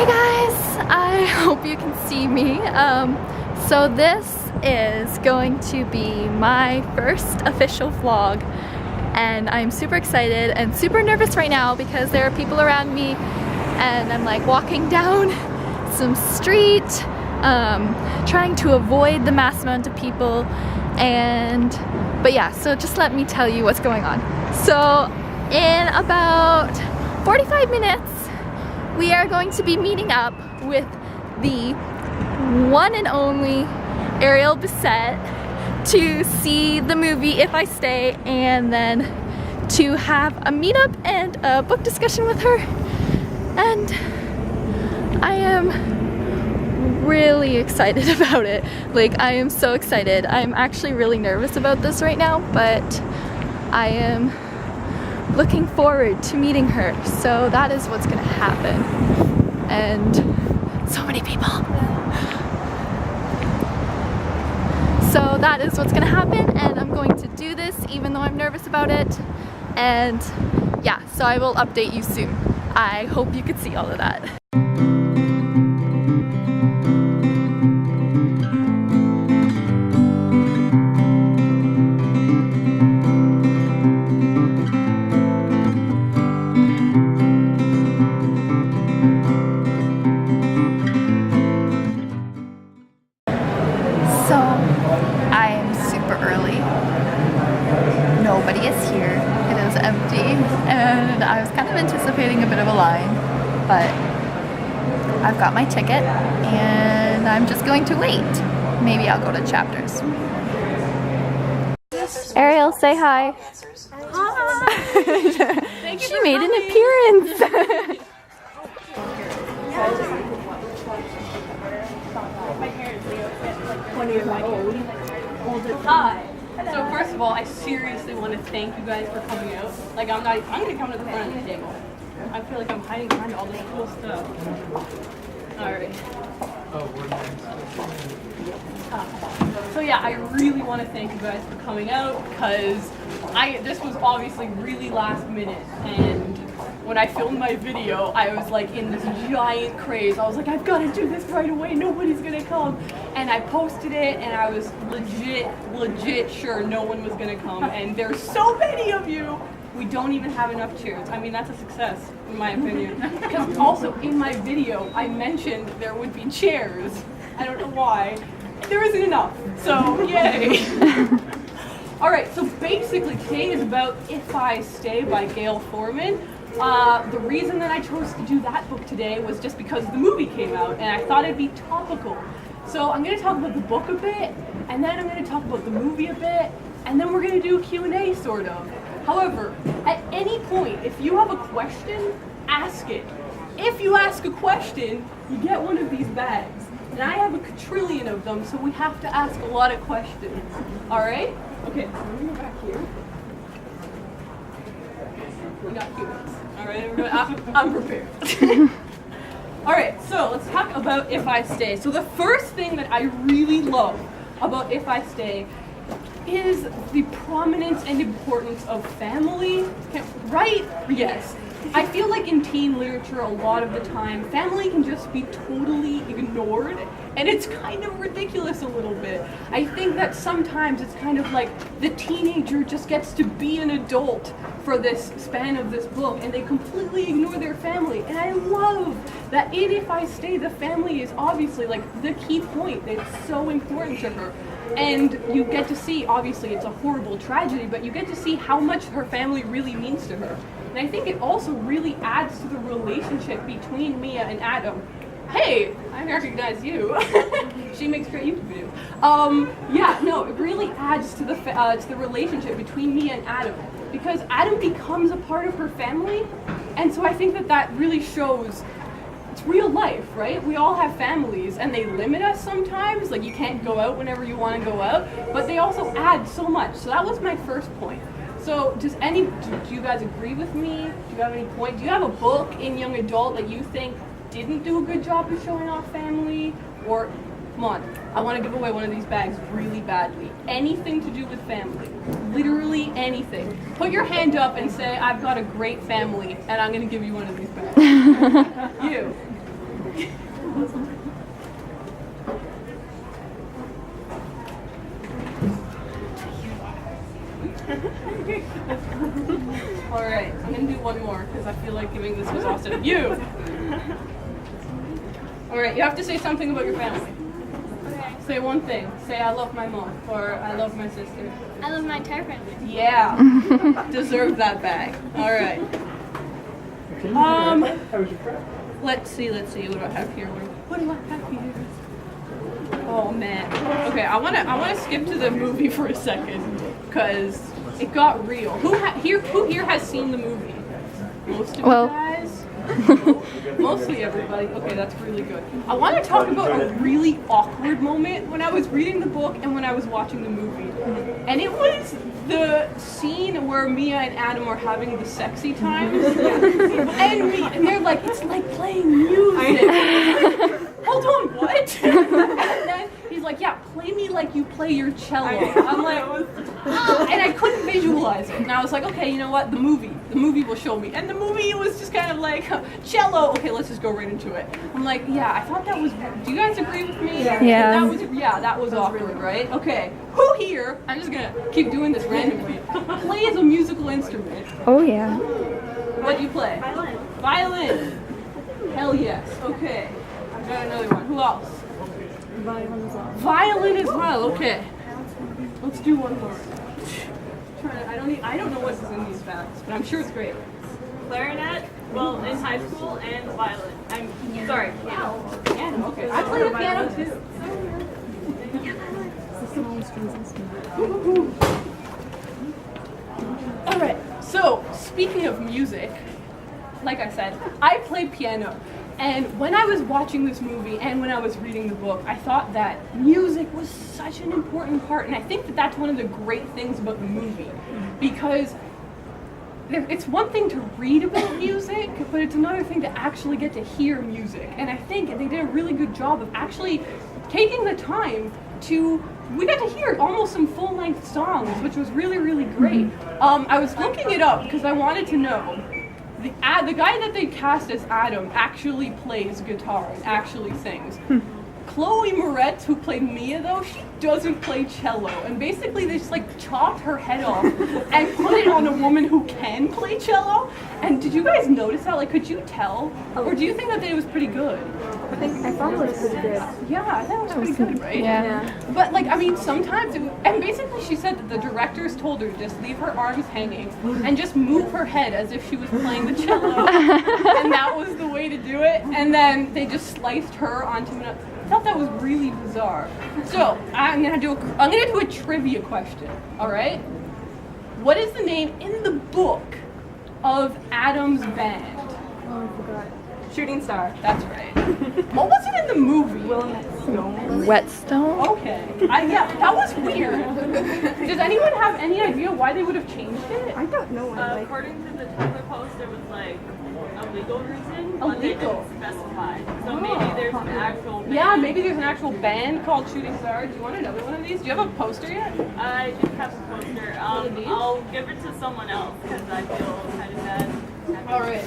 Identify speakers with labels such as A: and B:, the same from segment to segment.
A: Hey guys, I hope you can see me. So this is going to be my first official vlog, and I'm super excited and super nervous right now because there are people around me and I'm like walking down some street, trying to avoid the mass amount of people, but yeah, so just let me tell you what's going on. So in about 45 minutes we are going to be meeting up with the one and only Ariel Bissett to see the movie If I Stay, and then to have a meetup and a book discussion with her. And I am really excited about it. Like, I am so excited. I'm actually really nervous about this right now, but I am looking forward to meeting her. So that is what's gonna happen. And so many people. So that is what's gonna happen, and I'm going to do this even though I'm nervous about it. And yeah, so I will update you soon. I hope you could see all of that. So, I am super early. Nobody is here. It is empty, and I was kind of anticipating a bit of a line, but I've got my ticket, and I'm just going to wait. Maybe I'll go to chapters. Ariel, say hi. Hi! She made an appearance!
B: Hi. So first of all, I seriously want to thank you guys for coming out. Like, I'm gonna come to the front of the table. I feel like I'm hiding behind all this cool stuff. Alright. So yeah, I really want to thank you guys for coming out, because this was obviously really last minute, and when I filmed my video, I was like in this giant craze. I was like, I've got to do this right away, nobody's gonna come. And I posted it, and I was legit sure no one was gonna come. And there's so many of you. We don't even have enough chairs. I mean, that's a success, in my opinion. Because also in my video, I mentioned there would be chairs. I don't know why. There isn't enough, so yay. Alright, so basically today is about If I Stay by Gail Forman. The reason that I chose to do that book today was just because the movie came out and I thought it'd be topical. So I'm going to talk about the book a bit, and then I'm going to talk about the movie a bit, and then we're going to do a Q&A sort of. However, at any point, if you have a question, ask it. If you ask a question, you get one of these bags. And I have a quadrillion of them, so we have to ask a lot of questions. Alright? Okay, so we're going to go back here. We got a few minutes. Alright, everybody? I'm prepared. Alright, so let's talk about If I Stay. So the first thing that I really love about If I Stay is the prominence and importance of family, right? Yes. I feel like in teen literature a lot of the time, family can just be totally ignored, and it's kind of ridiculous a little bit. I think that sometimes it's kind of like the teenager just gets to be an adult for this span of this book, and they completely ignore their family. And I love that in If I Stay, the family is obviously like the key point. It's so important to her. And you get to see, obviously it's a horrible tragedy, but you get to see how much her family really means to her. And I think it also really adds to the relationship between Mia and Adam. Hey, I recognize you. She makes great YouTube videos. Yeah, no, it really adds to the relationship between Mia and Adam, because Adam becomes a part of her family, and so I think that really shows it's real life, right? We all have families, and they limit us sometimes. Like, you can't go out whenever you want to go out, but they also add so much. So that was my first point. So do you guys agree with me? Do you have any point? Do you have a book in young adult that you think didn't do a good job of showing off family? Or, come on, I want to give away one of these bags really badly. Anything to do with family. Literally anything. Put your hand up and say, I've got a great family, and I'm going to give you one of these bags. You. Alright, I'm gonna do one more because I feel like giving this was Austin. You! Alright, you have to say something about your family.
C: Okay.
B: Say one thing. Say I love my mom or I love my sister.
C: I love my entire family.
B: Yeah. Deserve that bag. Alright. Let's see. What do I have here? What do I have here? Oh man. Okay, I wanna skip to the movie for a second because it got real. Who here has seen the movie? Most of you guys? Mostly everybody. Okay, that's really good. I want to talk about a really awkward moment when I was reading the book and when I was watching the movie. And it was the scene where Mia and Adam are having the sexy times. And they're like, it's like playing music. Hold on, what? And then he's like, yeah, play me like you play your cello. I'm like, and I couldn't visualize it. And I was like, okay, you know what? The movie will show me. And the movie was just kind of like, cello. Okay, let's just go right into it. I'm like, yeah, I thought that was, do you guys agree with me?
A: Yeah.
B: That was awkward, right? Okay, who here, I'm just gonna keep doing this randomly, plays a musical instrument?
A: Oh yeah.
B: What do you play?
C: Violin.
B: Violin. Hell yes. Okay. I've got another one. Who else?
C: Violin as well.
B: Violin as well. Okay. Let's do one more. I don't know what's in these bags, but I'm sure it's great.
D: Clarinet, well, in high school, and violin. Sorry, piano.
B: Piano. Okay. I play the piano too. All right. So speaking of music, like I said, I play piano. And when I was watching this movie and when I was reading the book, I thought that music was such an important part. And I think that that's one of the great things about the movie. Because it's one thing to read about music, but it's another thing to actually get to hear music. And I think they did a really good job of actually taking the time we got to hear almost some full-length songs, which was really, really great. I was looking it up because I wanted to know. The guy that they cast as Adam actually plays guitar and actually sings. Chloe Moretz, who played Mia though, she doesn't play cello. And basically they just like chopped her head off and put it on a woman who can play cello. And did you guys notice that? Like, could you tell? Or do you think that it was pretty good?
E: I thought it was pretty good.
B: Yeah, I thought it was pretty good, right?
A: Yeah.
B: But like, I mean, sometimes, and basically she said that the directors told her to just leave her arms hanging and just move her head as if she was playing the cello. And that was the way to do it. And then they just sliced her onto another. I thought that was really bizarre. So I'm gonna do a trivia question. All right. What is the name in the book of Adam's band?
E: Oh, I forgot.
D: Shooting star.
B: That's right. What was it in the movie?
A: Whetstone?
B: Okay. Yeah, that was weird. Does anyone have any idea why they would have changed it?
E: I don't know.
D: According to the Tumblr post, there was like a legal reason,
B: A
D: but they
B: legal?
D: didn't specify. So maybe there's an actual band.
B: Yeah, maybe there's an actual band called Shooting Star. Do you want another one of these? Do you have a poster yet?
D: I do have a poster.
B: One of these?
D: I'll give it to someone else because I feel kind of bad.
B: All right.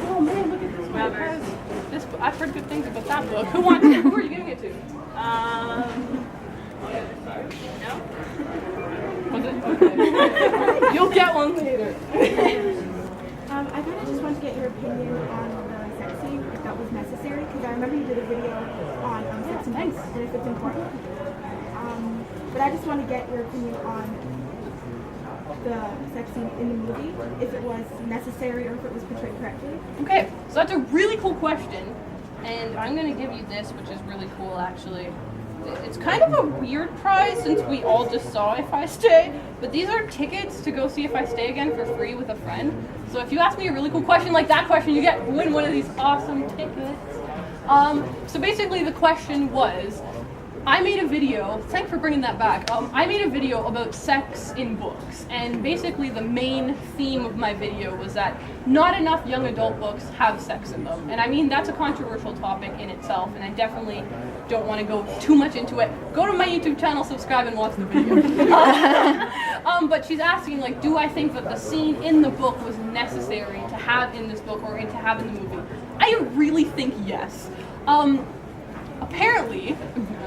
B: Oh man, look at this one.
D: Whoever.
B: I've heard good things about that book. Who wants it? Who are you giving it to?
D: No?
B: Was it? Okay. You'll get one later.
E: I kind of just wanted to get your opinion on the sex scene, if that was necessary, because I remember you did a video on sex and
B: thanks.
E: and if it's important. But I just want to get your opinion on the sex scene in the movie, if it was necessary or if it was portrayed correctly.
B: Okay, so that's a really cool question, and I'm gonna give you this, which is really cool actually. It's kind of a weird prize since we all just saw If I Stay, but these are tickets to go see If I Stay again for free with a friend. So if you ask me a really cool question like that question, you win one of these awesome tickets. So basically the question was, I made a video, thanks for bringing that back, I made a video about sex in books, and basically the main theme of my video was that not enough young adult books have sex in them. And I mean, that's a controversial topic in itself, and I definitely don't want to go too much into it. Go to my YouTube channel, subscribe, and watch the video. But she's asking, like, do I think that the scene in the book was necessary to have in this book or to have in the movie? I really think yes. apparently,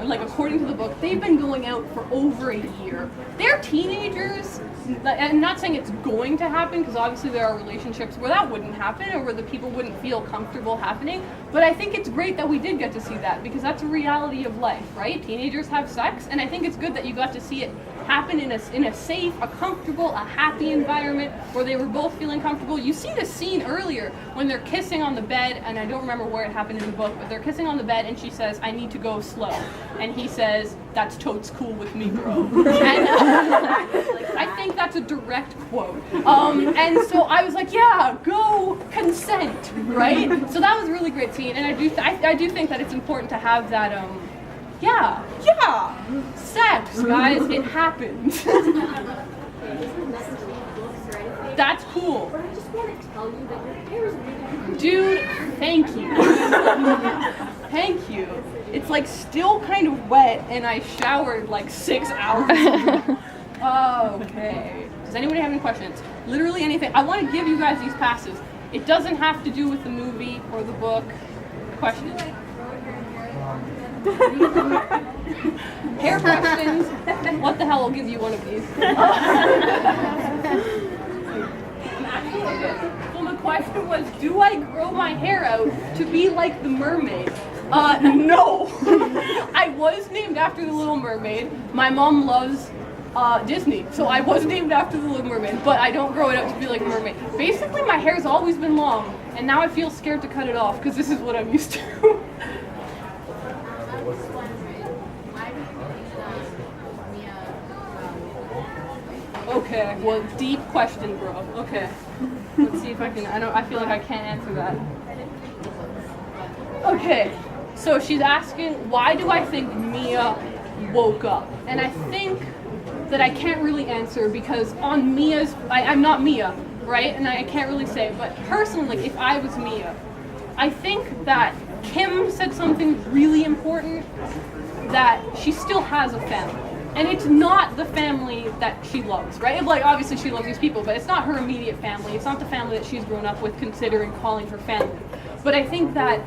B: like according to the book, they've been going out for over a year. They're teenagers, and I'm not saying it's going to happen, because obviously there are relationships where that wouldn't happen, or where the people wouldn't feel comfortable happening, but I think it's great that we did get to see that, because that's a reality of life, right? Teenagers have sex, and I think it's good that you got to see it happen in a safe, a comfortable, a happy environment where they were both feeling comfortable. You see the scene earlier when they're kissing on the bed, and I don't remember where it happened in the book, but they're kissing on the bed and she says, "I need to go slow." And he says, "That's totes cool with me, bro." And I think that's a direct quote. And so I was like, yeah, go consent, right? So that was a really great scene, and I do think that it's important to have that, yeah, sex, guys, it happens. That's cool.
C: But I just want to tell you that your hair is really
B: Dude, thank you. Thank you. It's like still kind of wet, and I showered like 6 hours ago. Okay. Does anybody have any questions? Literally anything. I want to give you guys these passes. It doesn't have to do with the movie or the book. Questions? Hair questions. What the hell? I'll give you one of these. Well, the question was, do I grow my hair out to be like the mermaid? No. I was named after the Little Mermaid. My mom loves Disney, so I was named after the Little Mermaid, but I don't grow it out to be like a mermaid. Basically, my hair's always been long, and now I feel scared to cut it off because this is what I'm used to. Okay, well, deep question, bro. Okay, let's see if I can. I feel like I can't answer that. Okay, so she's asking, why do I think Mia woke up? And I think that I can't really answer because on Mia's, I'm not Mia, right? And I can't really say, but personally, if I was Mia, I think that Kim said something really important, that she still has a family. And it's not the family that she loves, right? Like, obviously she loves these people, but it's not her immediate family. It's not the family that she's grown up with, considering calling her family. But I think that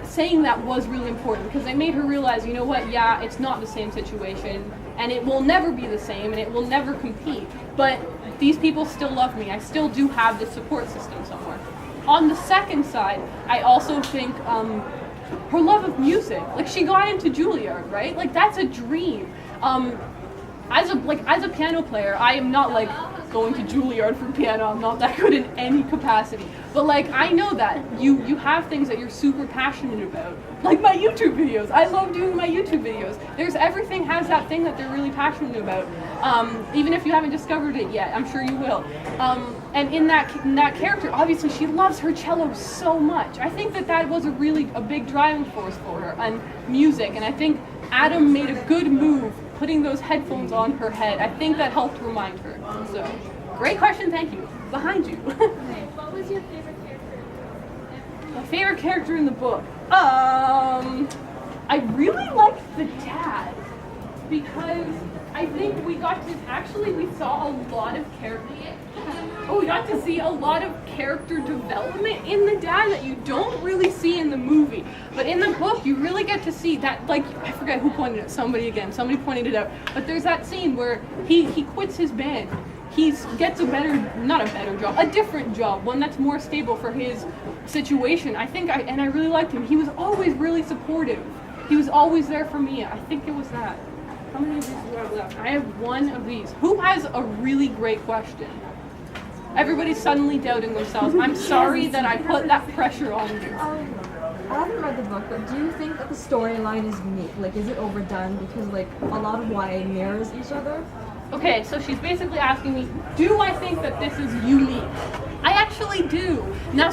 B: saying that was really important, because it made her realize, you know what, yeah, it's not the same situation, and it will never be the same, and it will never compete. But these people still love me. I still do have this support system somewhere. On the second side, I also think her love of music. Like, she got into Juilliard, right? Like, that's a dream. As a piano player, I am not like going to Juilliard for piano. I'm not that good in any capacity. But like, I know that you have things that you're super passionate about. Like my YouTube videos. I love doing my YouTube videos. Everything has that thing that they're really passionate about. Even if you haven't discovered it yet, I'm sure you will. And in that character, obviously she loves her cello so much. I think that was a big driving force for her, and music. And I think Adam made a good move putting those headphones on her head. I think that helped remind her. So, great question, thank you. Behind you.
C: What was your favorite character?
B: My favorite character in the book? I really liked the dad, because I think we saw a lot of character. We got to see a lot of character development in the dad that you don't really see in the movie. But in the book, you really get to see that, like, I forget who pointed it, somebody pointed it out. But there's that scene where he quits his band. He gets a different job, one that's more stable for his situation. I really liked him. He was always really supportive. He was always there for me. I think it was that. How many of these do I have left? I have one of these. Who has a really great question? Everybody's suddenly doubting themselves. I'm sorry that I put that pressure on you.
F: I haven't read the book, but do you think that the storyline is unique? Like, is it overdone? Because, like, a lot of YA mirrors each other.
B: Okay, so she's basically asking me, do I think that this is unique? I actually do. Now,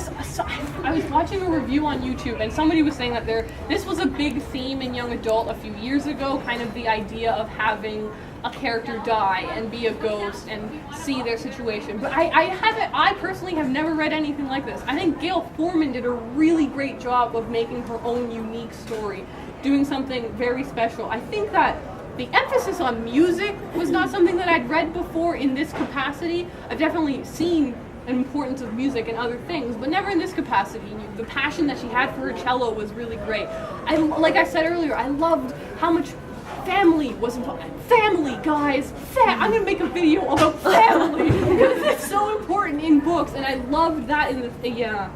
B: I was watching a review on YouTube, and somebody was saying that this was a big theme in young adult a few years ago, kind of the idea of having a character die and be a ghost and see their situation. But I personally have never read anything like this. I think Gail Forman did a really great job of making her own unique story, doing something very special. I think that the emphasis on music was not something that I'd read before in this capacity. I've definitely seen and importance of music and other things, but never in this capacity. The passion that she had for her cello was really great. Like I said earlier, I loved how much family was involved. Family, guys! I'm gonna make a video about family because it's so important in books, and I loved that in the, yeah,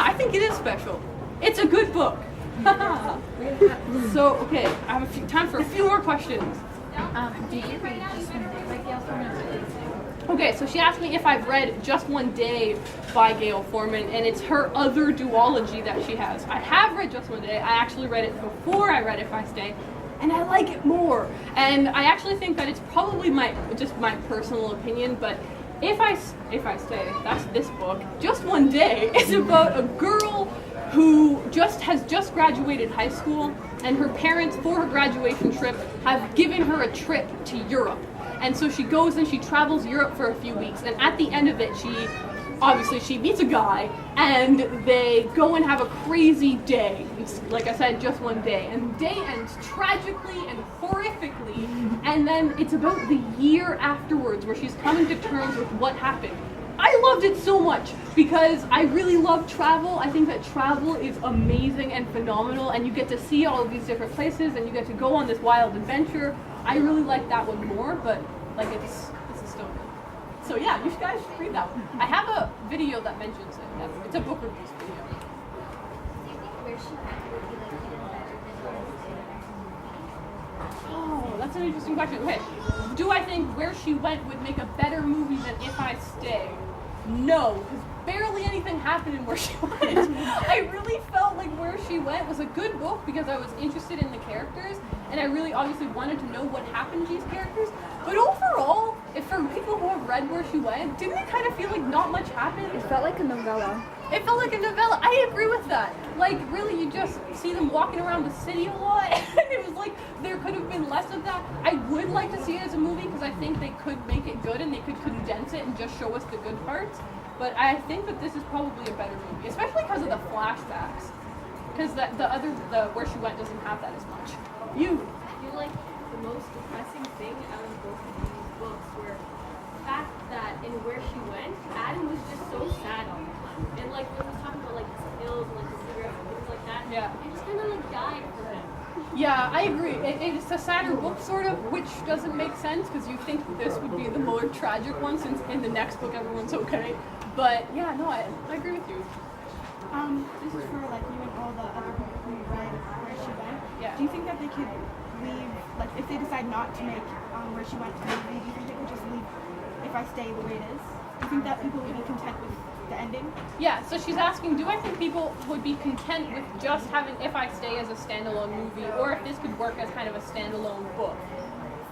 B: I think it is special. It's a good book. So, okay, I have time for a few more questions.
C: Do you read Just One Day by Gail Forman?
B: Okay, so she asked me if I've read Just One Day by Gail Forman, and it's her other duology that she has. I have read Just One Day. I actually read it before I read If I Stay, and I like it more. And I actually think that it's probably just my personal opinion, but If I Stay, that's this book. Just One Day is about a girl who has just graduated high school, and her parents, for her graduation trip, have given her a trip to Europe. And so she goes and she travels Europe for a few weeks, and at the end of it, she meets a guy, and they go and have a crazy day. It's, like I said, just one day. And the day ends tragically and horrifically, and then it's about the year afterwards where she's coming to terms with what happened. I loved it so much because I really love travel. I think that travel is amazing and phenomenal, and you get to see all of these different places, and you get to go on this wild adventure. I really like that one more, but like this is still good. So yeah, you guys should read that one. I have a video that mentions it. It's a book reviews video.
C: Do you think Where She Went would be like even better than
B: Oh, that's an interesting question. Okay, do I think Where She Went would make a better movie than If I Stay? No, because barely anything happened in Where She Went. I really felt like Where She Went was a good book because I was interested in the characters, and I really obviously wanted to know what happened to these characters. But overall, if for people who have read Where She Went, didn't it kind of feel like not much happened?
A: It felt like a novella.
B: It felt like a novella. I agree with that. Like, really, you just see them walking around the city a lot. It was like there could have been less of that. I would like to see it as a movie because I think they could make it good and they could condense it and just show us the good parts. But I think that this is probably a better movie, especially because of the flashbacks. Because the Where She Went doesn't have that as much. You?
D: I feel like the most depressing thing out of both of these books were the fact that in Where She Went, Adam was just so sad all the time. And like when he was talking about like his pills and like his cigarettes and things like that,
B: Yeah.
D: it just kind of like died for him.
B: Yeah, I agree. It's a sadder book, sort of, which doesn't make sense because you think this would be the more tragic one since in the next book everyone's okay. But yeah, no, I agree with you.
E: This is for like you and all the other people who read Where She Went.
B: Yeah.
E: Do you think that they could leave, like if they decide not to make Where She Went to the movie, do you think they could just leave If I Stay the way it is? Do you think that people would be content with the ending?
B: Yeah, so she's asking, do I think people would be content with just having If I Stay as a standalone movie, or if this could work as kind of a standalone book?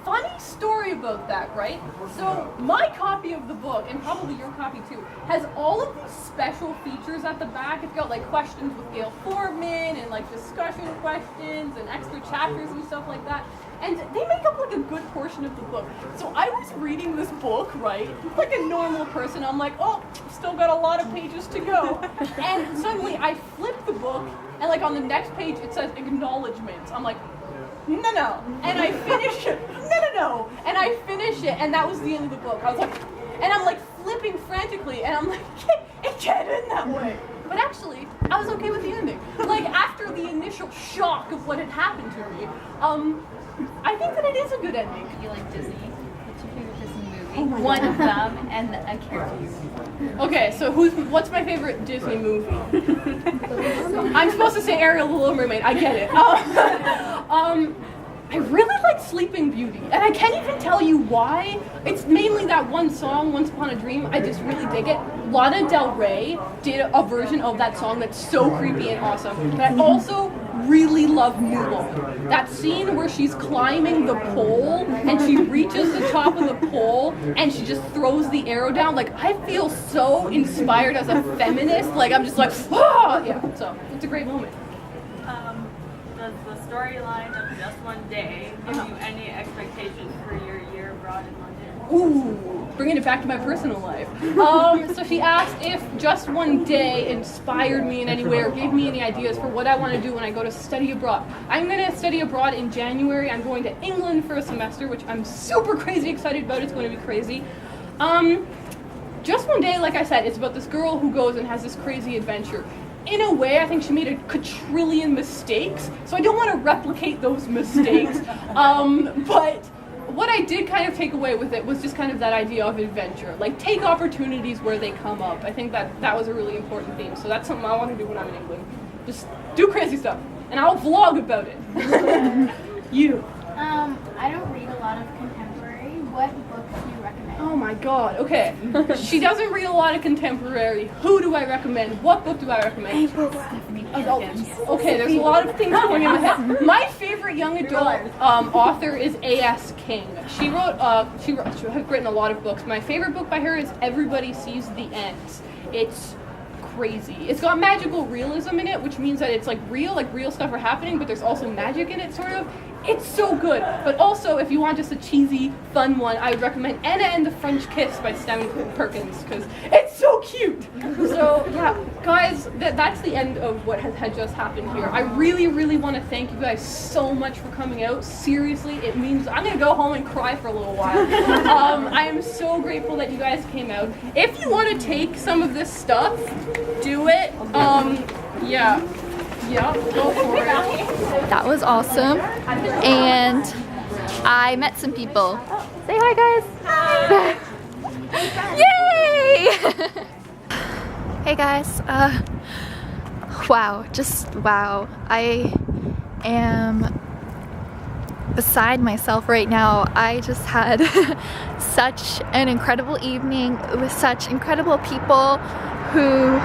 B: Funny story about that, right? So my copy of the book, and probably your copy too, has all of these special features at the back. It's got like questions with Gail Foreman and like discussion questions and extra chapters and stuff like that. And they make up like a good portion of the book. So I was reading this book, right? Like a normal person, I'm like, oh, still got a lot of pages to go. And suddenly I flip the book, and like on the next page it says acknowledgements. I'm like, no. And I finish it. No. And I finish it, and that was the end of the book. I was like, and I'm like flipping frantically, and I'm like, it can't end that way. But actually, I was okay with the ending. Like after the initial shock of what had happened to me, I think that it is a good ending.
G: You like Disney? What's your favorite Disney movie? One of them, and a character.
B: Okay, so what's my favorite Disney movie? I'm supposed to say Ariel the Little Mermaid. I get it. I really like Sleeping Beauty, and I can't even tell you why. It's mainly that one song, Once Upon a Dream. I just really dig it. Lana Del Rey did a version of that song that's so creepy and awesome. But I also really love Mulan. That scene where she's climbing the pole and she reaches the top of the pole and she just throws the arrow down. Like, I feel so inspired as a feminist. Like, I'm just like, ah! Yeah, so it's a great moment.
D: Does the storyline of Just One Day give you any expectations for your year abroad in London?
B: Ooh, bringing it back to my personal life. So she asked if Just One Day inspired me in any way or gave me any ideas for what I want to do when I go to study abroad. I'm going to study abroad in January. I'm going to England for a semester, which I'm super crazy excited about. It's going to be crazy. Just One Day, like I said, it's about this girl who goes and has this crazy adventure. In a way, I think she made a quadrillion mistakes, so I don't want to replicate those mistakes. But what I did kind of take away with it was just kind of that idea of adventure. Like, take opportunities where they come up. I think that was a really important theme. So that's something I want to do when I'm in England. Just do crazy stuff, and I'll vlog about it. You.
C: I don't read a lot of contemporary. What books do you recommend?
B: Oh my god, okay. She doesn't read a lot of contemporary. Who do I recommend? What book do I recommend? Okay, there's a lot of things going in my head. My favorite young adult author is A.S. King. She has written a lot of books. My favorite book by her is Everybody Sees the End. It's crazy. It's got magical realism in it, which means that it's like real stuff are happening, but there's also magic in it, sort of. It's so good. But also, if you want just a cheesy, fun one, I would recommend Anna and the French Kiss by Stanley Perkins, because it's so cute. So yeah, guys, that's the end of what had just happened here. I really, really want to thank you guys so much for coming out. Seriously, it means I'm gonna go home and cry for a little while. I am so grateful that you guys came out. If you want to take some of this stuff, do it. Yeah, go for it.
A: That was awesome. And I met some people. Say hi, guys. Yay! Hey guys. Wow, just wow. I am beside myself right now. I just had such an incredible evening with such incredible people who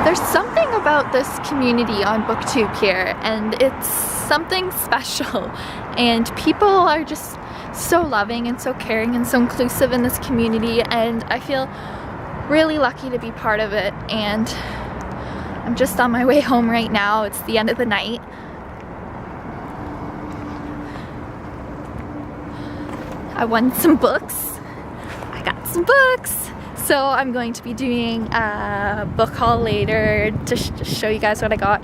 A: there's something about this community on BookTube here, and it's something special, and people are just so loving and so caring and so inclusive in this community, and I feel really lucky to be part of it. And I'm just on my way home right now. It's the end of the night. I won some books. I got some books. So I'm going to be doing a book haul later to show you guys what I got.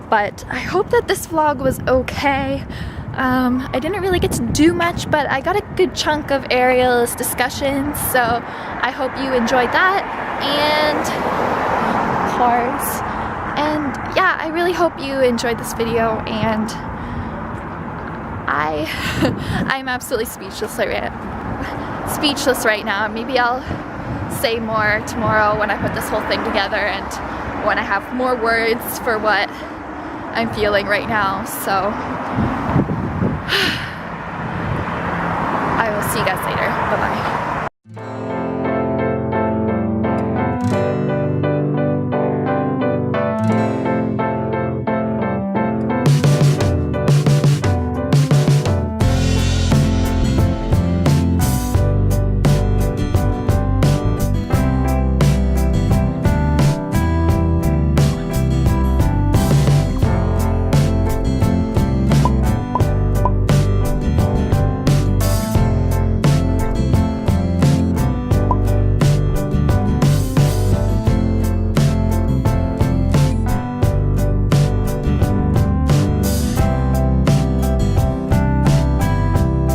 A: But I hope that this vlog was okay. I didn't really get to do much, but I got a good chunk of Ariel's discussions, so I hope you enjoyed that. And cars. And yeah, I really hope you enjoyed this video, and I'm absolutely speechless right now. Maybe I'll say more tomorrow when I put this whole thing together and when I have more words for what I'm feeling right now. So I will see you guys later. Bye-bye.